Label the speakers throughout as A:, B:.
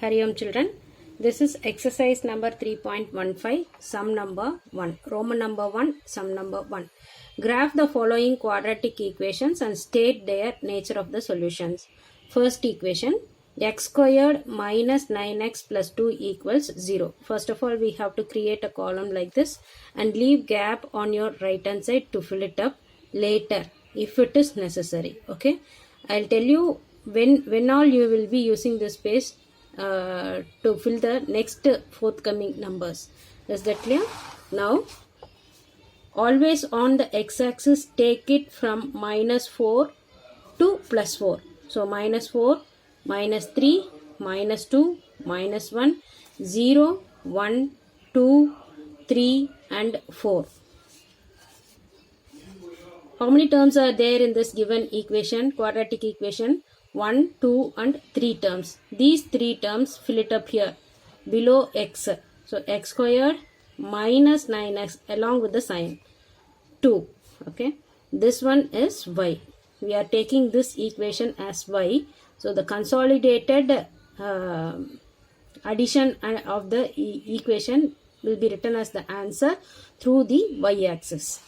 A: Hari Om children, this is exercise number 3.15, sum number 1, Roman number 1, sum number 1. Graph the following quadratic equations and state their nature of the solutions. First equation, x squared minus 9x plus 2 equals 0. First of all, we have to create a column like this and leave gap on your right hand side to fill it up later if it is necessary. Okay, I'll tell you when all you will be using this space to fill the next forthcoming numbers. Is that clear? Now, always on the x-axis take it from minus 4 to plus 4. So, minus 4, minus 3, minus 2, minus 1, 0, 1, 2, 3 and 4. How many terms are there in this given equation, quadratic equation? 1, 2 and 3 terms. These 3 terms fill it up here below x. So x squared minus 9x along with the sign 2. Okay. This one is y. We are taking this equation as y. So the consolidated addition of the equation will be written as the answer through the y-axis.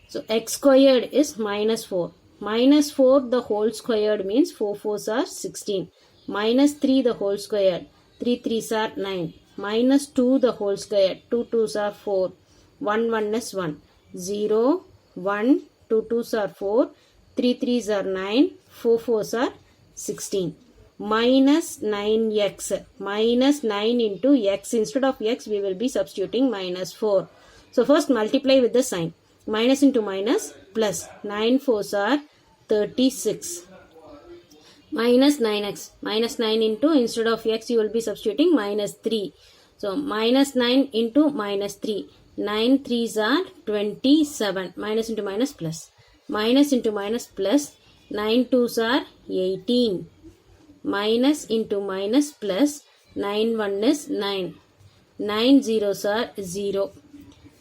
A: So x squared is minus 4. Minus 4 the whole squared means 4 4s are 16. Minus 3 the whole squared. 3 3s are 9. Minus 2 the whole squared. 2 2s are 4. 1 1 is 1. 0, 1, 2 2s are 4. 3 3s are 9. 4 4s are 16. Minus 9x. Minus 9 into x. Instead of x we will be substituting minus 4. So first multiply with the sign. Minus into minus plus. 9 4s are 36. Minus 9x. Minus 9 into, instead of x you will be substituting minus 3. So minus 9 into minus 3. 9 3s are 27. Minus into minus plus. Minus into minus plus. 9 2s are 18. Minus into minus plus. 9 1 is 9. 9 zeros are 0.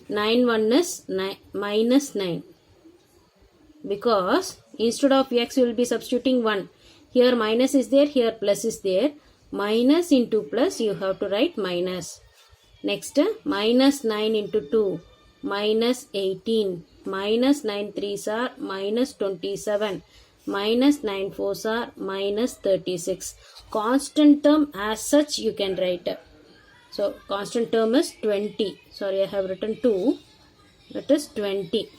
A: 9 1 is 9, minus 9. Because instead of x you will be substituting 1. Here minus is there, here plus is there. Minus into plus you have to write minus. Next, minus 9 into 2. Minus 18. Minus 9 3s are minus 27. Minus 9 4s are minus 36. Constant term as such you can write. So, constant term is 20. Sorry, I have written 2. That is 20.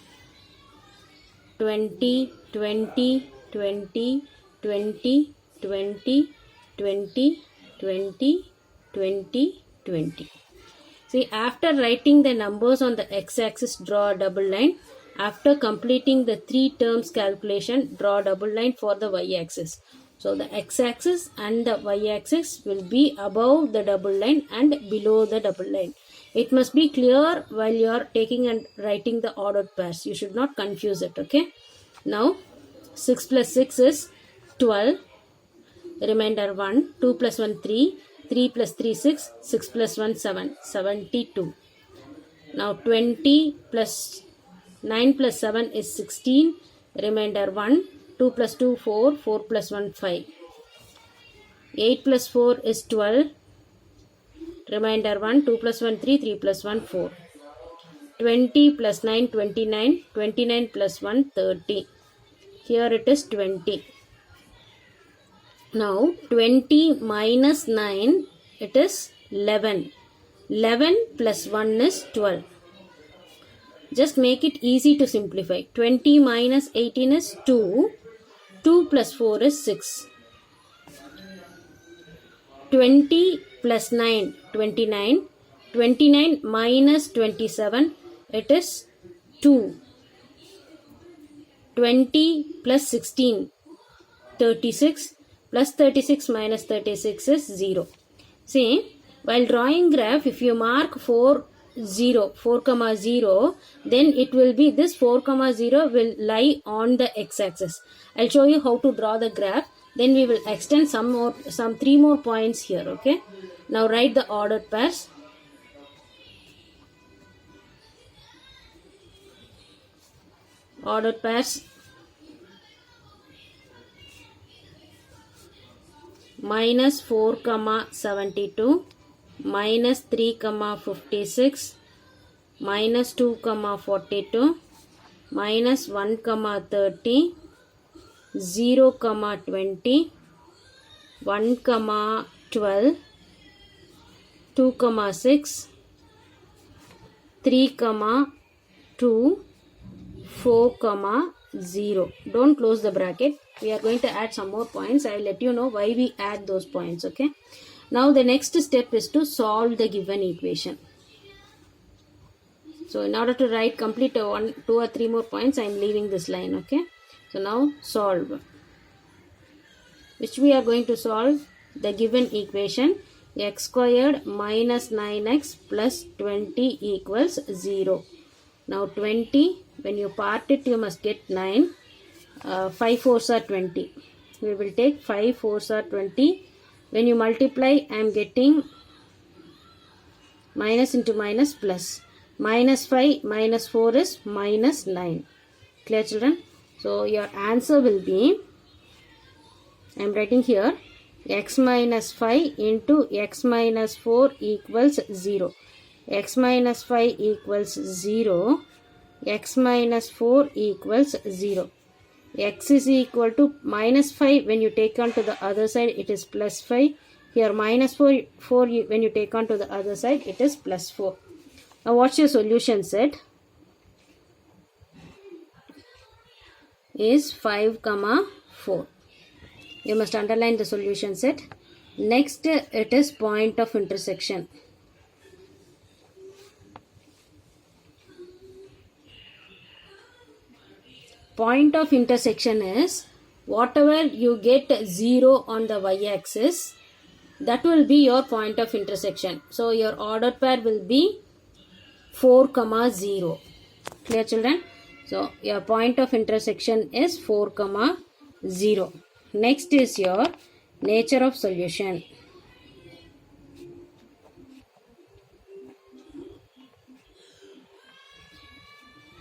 A: 20, 20, 20, 20, 20, 20, 20, 20, 20. See, after writing the numbers on the x-axis, draw a double line. After completing the 3 terms calculation, draw a double line for the y-axis. So, the x-axis and the y-axis will be above the double line and below the double line. It must be clear while you are taking and writing the ordered pairs. You should not confuse it, okay? Now, 6 plus 6 is 12. Remainder 1. 2 plus 1, 3. 3 plus 3, 6. 6 plus 1, 7. 72. Now, 20 plus 9 plus 7 is 16. Remainder 1. 2 plus 2, 4. 4 plus 1, 5. 8 plus 4 is 12. Remainder 1. 2 plus 1, 3. 3 plus 1, 4. 20 plus 9, 29. 29 plus 1, 30. Here it is 20. Now 20 minus 9, it is 11. 11 plus 1 is 12. Just make it easy to simplify. 20 minus 18 is 2. 2 plus 4 is 6. 20 plus 9, 29. 29 minus 27, it is 2. 20 plus 16, 36. Plus 36 minus 36 is 0. See, while drawing graph, if you mark 4, 0, 4 comma 0, then it will be, this 4 comma 0 will lie on the x-axis. I'll show you how to draw the graph. Then we will extend some 3 more points here, okay? Now write the ordered pairs. Ordered pairs. minus 4 comma 72, minus 3 comma 56, minus 2 comma 42, minus 1 comma 30, 0 comma 20, 1 comma 12, 2 comma 6, 3 comma 2, 4 comma 0. Don't close the bracket. We are going to add some more points. I will let you know why we add those points. Okay. Now the next step is to solve the given equation. So in order to write complete 1, 2 or 3 more points, I am leaving this line. Okay. So now solve. Which we are going to solve? The given equation x squared minus 9x plus 20 equals 0. Now 20, when you part it, you must get 9. 5 4s are 20. We will take 5 4s are 20. When you multiply, I am getting minus into minus plus. Minus 5 minus 4 is minus 9. Clear, children? So your answer will be, I am writing here, x minus 5 into x minus 4 equals 0. X minus 5 equals 0. X minus 4 equals 0. X is equal to minus 5 when you take on to the other side, it is plus 5. Here minus 4 when you take on to the other side, it is plus 4. Now what's your solution set? Is 5 comma 4. You must underline the solution set. Next, it is point of intersection. Point of intersection is whatever you get 0 on the y-axis, that will be your point of intersection. So your ordered pair will be 4 comma 0. Clear, children? So your point of intersection is 4 comma 0. Next is your nature of solution.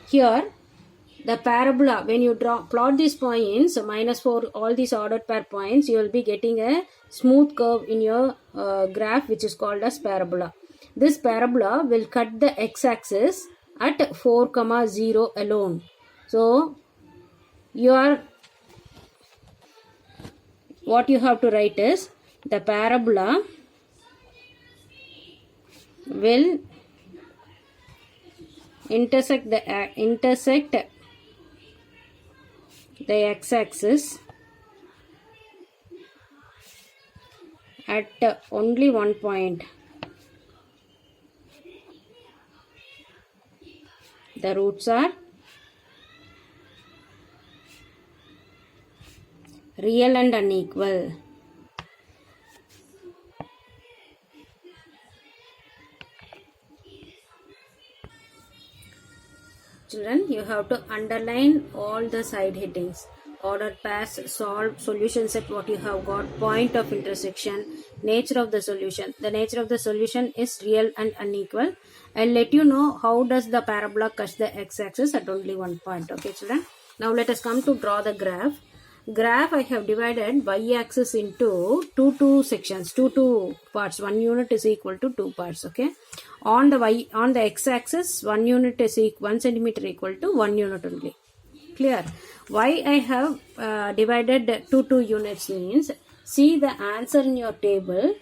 A: Here the parabola, when you plot these points, minus 4, all these ordered pair points, you will be getting a smooth curve in your graph, which is called as parabola. This parabola will cut the x-axis at 4 comma 0 alone. So what you have to write is the parabola will intersect the x-axis at only one point. The roots are real and unequal. Children, you have to underline all the side headings. Ordered pairs, solve, solution set, what you have got, point of intersection, nature of the solution. The nature of the solution is real and unequal. I'll let you know how does the parabola cut the x-axis at only one point. Okay, children. Now let us come to draw the graph. Graph, I have divided y-axis into two sections, two parts. 1 unit is equal to 2 parts. Okay. On the x-axis, 1 unit is 1 centimeter equal to 1 unit only. Clear? Why I have divided two units means, see the answer in your table,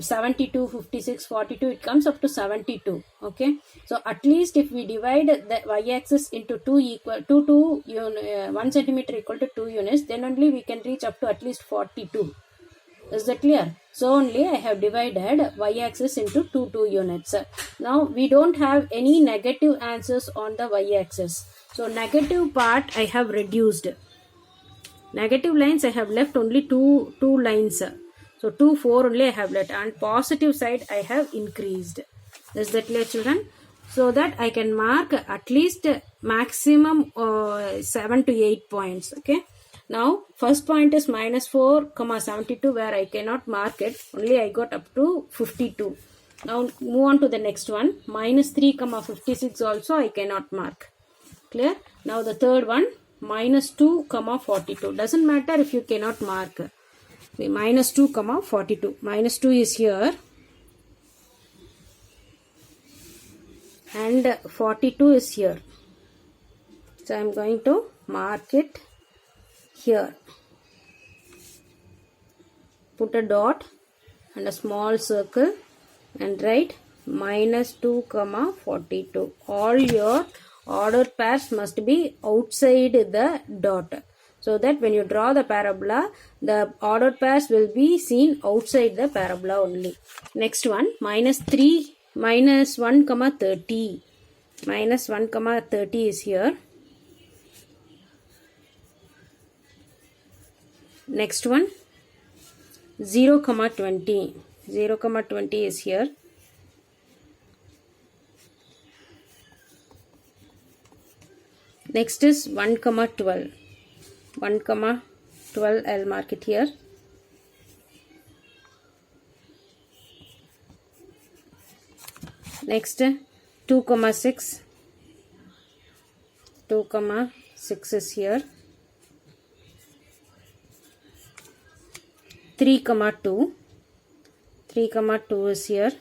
A: 72, 56, 42, it comes up to 72. Okay. So at least if we divide the y-axis into 1 centimeter equal to 2 units, then only we can reach up to at least 42. Is that clear? So only I have divided y-axis into two units. Now we don't have any negative answers on the y-axis. So negative part I have reduced. Negative lines I have left only two lines. So 2, 4 only I have left, and positive side I have increased. Is that clear, children? So that I can mark at least maximum 7 to 8 points. Okay. Now first point is minus 4 comma 72, where I cannot mark it. Only I got up to 52. Now move on to the next one. Minus 3 comma 56 also I cannot mark. Clear? Now the third one, minus 2 comma 42. Doesn't matter if you cannot mark. See, minus 2 comma 42. Minus 2 is here and 42 is here. So I am going to mark it here. Put a dot and a small circle and write minus 2 comma 42. All your ordered pairs must be outside the dot, so that when you draw the parabola, the ordered pairs will be seen outside the parabola only. Next one, minus 1 comma 30. Minus 1 comma 30 is here. Next one, 0 comma 20. 0 comma 20 is here. Next is 1 comma 12. 1 comma 12, I'll mark it here. Next 2 comma 6. 2 comma 6 is here. 3 comma 2. 3 comma 2 is here.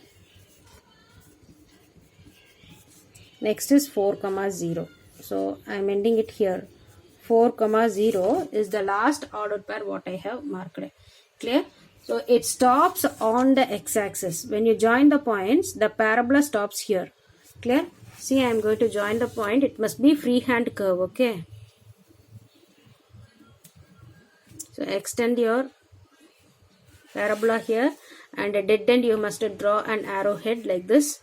A: Next is 4 comma 0. So I am ending it here. 4 comma 0 is the last ordered pair what I have marked. Clear? So it stops on the x-axis. When you join the points, the parabola stops here. Clear? See, I am going to join the point. It must be freehand curve. Okay. So extend your parabola here, and a dead end you must draw an arrowhead like this.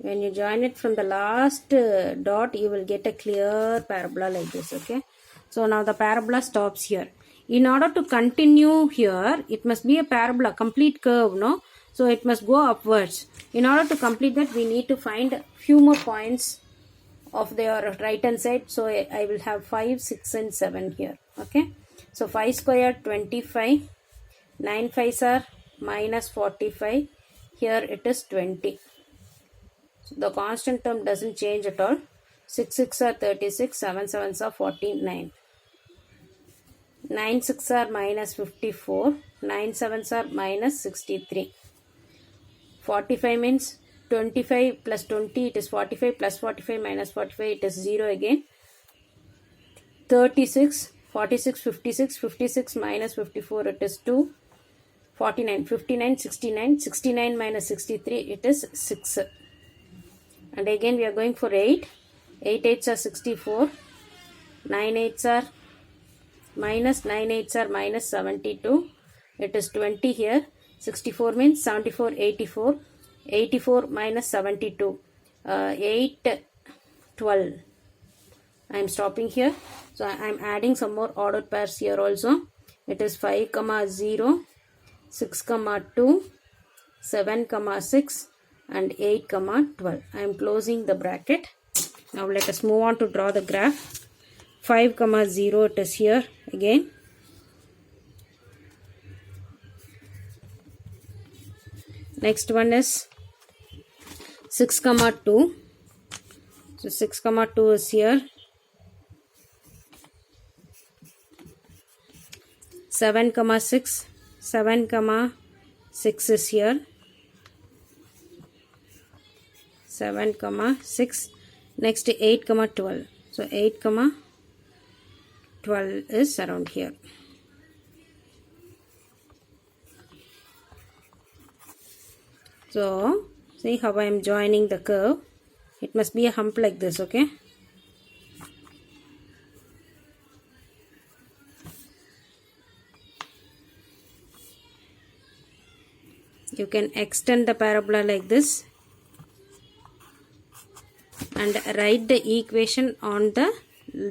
A: When you join it from the last dot, you will get a clear parabola like this. Okay. So now the parabola stops here. In order to continue here, it must be a parabola, complete curve, no? So it must go upwards. In order to complete that, we need to find few more points of their right hand side. So I will have 5, 6 and 7 here. Okay. So 5 square 25. 9 5s are minus 45. Here it is 20. The constant term doesn't change at all. 6 6 are 36, 7 7s are 49. 9 6 are minus 54, 9 7s are minus 63. 45 means 25 plus 20, it is 45, plus 45 minus 45, it is 0 again. 36, 46, 56, 56 minus 54, it is 2. 49, 59, 69, 69 minus 63, it is 6. And again we are going for 8. 8 8s are 64. 9 8s are minus 9 8s are minus 72. It is 20 here. 64 means 74, 84. 84 minus 72. 8, 12. I am stopping here. So I am adding some more ordered pairs here also. It is 5 comma 0, 6 comma 2, 7 comma 6. And 8 comma 12. I am closing the bracket. Now let us move on to draw the graph. 5 comma 0, it is here again. Next one is 6 comma 2. So 6 comma 2 is here. 7 comma 6. 7 comma 6 is here. 7 comma 6. Next 8 comma 12. So 8 comma 12 is around here. So see how I am joining the curve. It must be a hump like this. Okay. You can extend the parabola like this and write the equation on the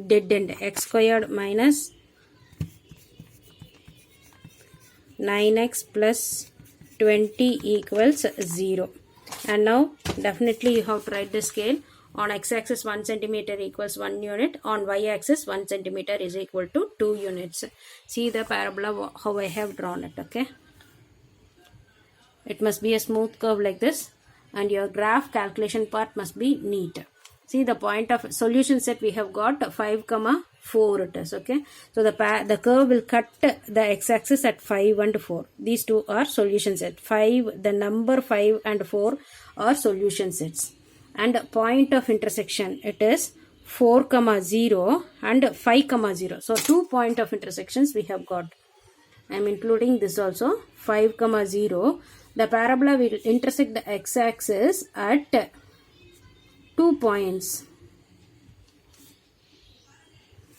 A: dead end. X squared minus 9x plus 20 equals 0. And now definitely you have to write the scale. On x-axis 1 centimeter equals 1 unit. On y-axis 1 centimeter is equal to 2 units. See the parabola how I have drawn it. Okay. It must be a smooth curve like this. And your graph calculation part must be neat. See the point of solution set we have got 5, 4 it is. Okay. So the curve will cut the x-axis at 5 and 4. These two are solution set. The number 5 and 4 are solution sets. And point of intersection, it is 4, 0 and 5, 0. So 2 point of intersections we have got. I am including this also. 5, 0. The parabola will intersect the x-axis at 2 points.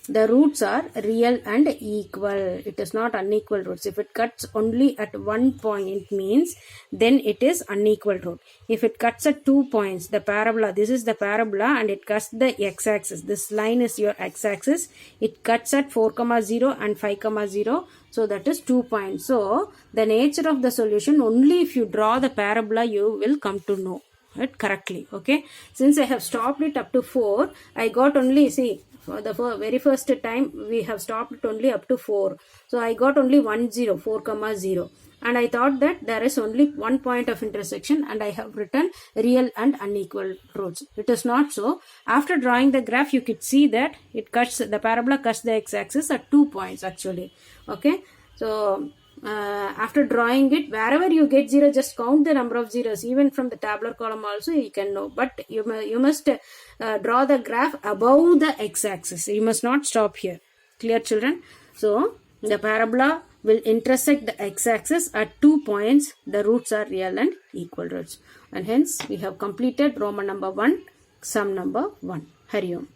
A: The roots are real and equal. It is not unequal roots. If it cuts only at 1 point means then it is unequal root. If it cuts at 2 points, the parabola, this is the parabola and it cuts the x-axis. This line is your x-axis. It cuts at 4, 0 and 5, 0. So that is 2 points. So the nature of the solution, only if you draw the parabola you will come to know it correctly. Okay. Since I have stopped it up to 4, I got only, see, for the very first time we have stopped it only up to 4. So I got only 1, 0, 4, 0. And I thought that there is only 1 point of intersection and I have written real and unequal roots. It is not so. After drawing the graph, you could see that the parabola cuts the x-axis at 2 points actually. Okay. So after drawing it, wherever you get 0, just count the number of zeros. Even from the tabular column also you can know. But you must draw the graph above the x-axis. You must not stop here. Clear, children? So the parabola will intersect the x-axis at 2 points. The roots are real and equal roots. And hence we have completed Roman number 1, sum number 1. Hari Om.